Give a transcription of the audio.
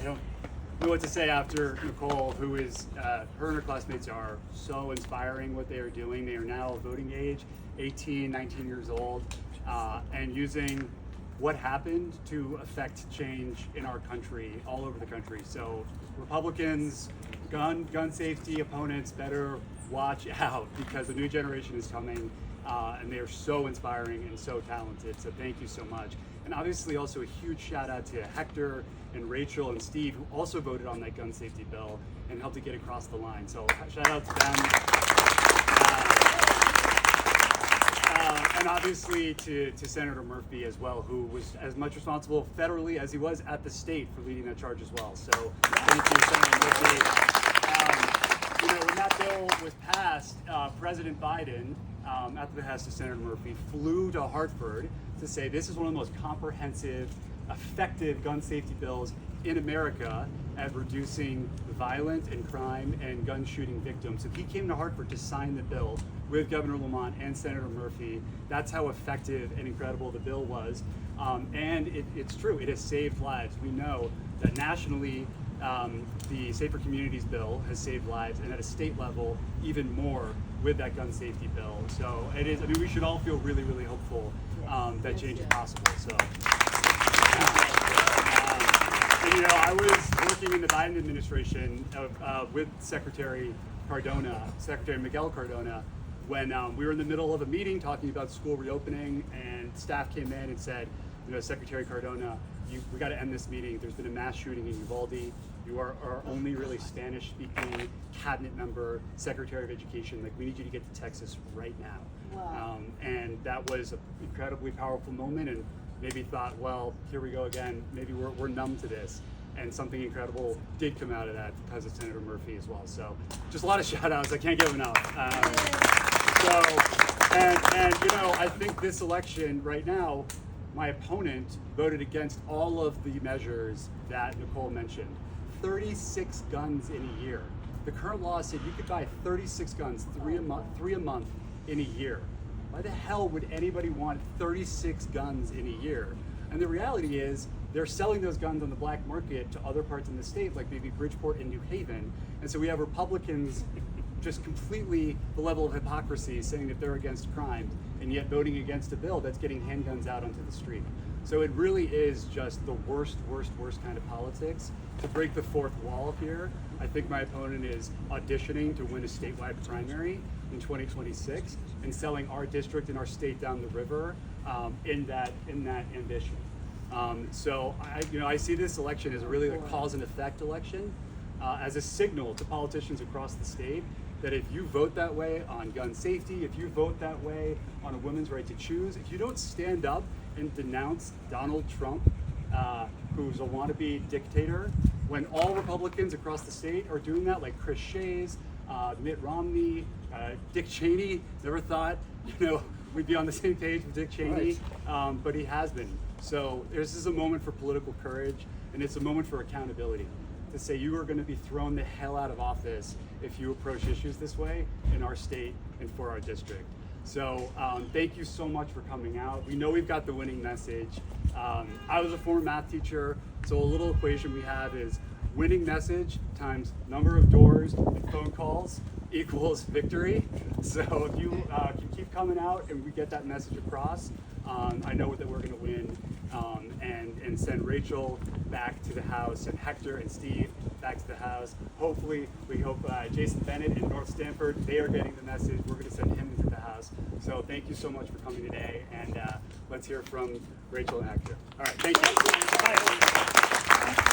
don't know what to say after Nicole, who is, her and her classmates are so inspiring what they are doing. They are now voting age, 18, 19 years old, and using what happened to affect change in our country, all over the country. So Republicans, gun safety opponents better watch out, because a new generation is coming, and they are so inspiring and so talented. So thank you so much. And obviously also a huge shout out to Hector and Rachel and Steve, who also voted on that gun safety bill and helped it get across the line. So shout out to them. And obviously to Senator Murphy as well, who was as much responsible federally as he was at the state for leading that charge as well. So thank you, Senator Murphy. When that bill was passed, President Biden, at the behest of Senator Murphy, flew to Hartford to say this is one of the most comprehensive, effective gun safety bills in America at reducing violent and crime and gun shooting victims. So he came to Hartford to sign the bill with Governor Lamont and Senator Murphy. That's how effective and incredible the bill was. And it's true, it has saved lives. We know that nationally, the Safer Communities bill has saved lives, and at a state level, even more with that gun safety bill. So it is, we should all feel really, really hopeful that change is possible. So. I was working in the Biden administration with Secretary Miguel Cardona, when we were in the middle of a meeting talking about school reopening, and staff came in and said, Secretary Cardona, we got to end this meeting. There's been a mass shooting in Uvalde. You are our only really Spanish-speaking cabinet member, Secretary of Education. Like, we need you to get to Texas right now. Wow. And that was an incredibly powerful moment, and maybe thought, well, here we go again. Maybe we're numb to this. And something incredible did come out of that because of Senator Murphy as well. So just a lot of shout outs. I can't give enough. I think this election right now, my opponent voted against all of the measures that Nicole mentioned. 36 guns in a year. The current law said you could buy 36 guns, three a month in a year. Why the hell would anybody want 36 guns in a year? And the reality is, they're selling those guns on the black market to other parts in the state, like maybe Bridgeport and New Haven. And so we have Republicans just completely the level of hypocrisy, saying that they're against crime, and yet voting against a bill that's getting handguns out onto the street. So it really is just the worst kind of politics. To break the fourth wall here, I think my opponent is auditioning to win a statewide primary in 2026 and selling our district and our state down the river in that ambition. So I see this election as really a cause and effect election, as a signal to politicians across the state that if you vote that way on gun safety, if you vote that way on a woman's right to choose, if you don't stand up and denounce Donald Trump, who's a wannabe dictator, when all Republicans across the state are doing that, like Chris Shays, Mitt Romney, Dick Cheney, never thought we'd be on the same page with Dick Cheney, right. But he has been. So this is a moment for political courage, and it's a moment for accountability, to say you are going to be thrown the hell out of office if you approach issues this way in our state and for our district. So thank you so much for coming out. We know we've got the winning message. I was a former math teacher, so a little equation we have is winning message times number of doors and phone calls equals victory. So if you can keep coming out and we get that message across, I know that we're going to win, and send Rachel back to the house, and Hector and Steve back to the house. Hopefully, we hope Jason Bennett in North Stanford, they are getting the message. We're going to send him into the house. So thank you so much for coming today, and let's hear from Rachel and Hector. All right, thank you.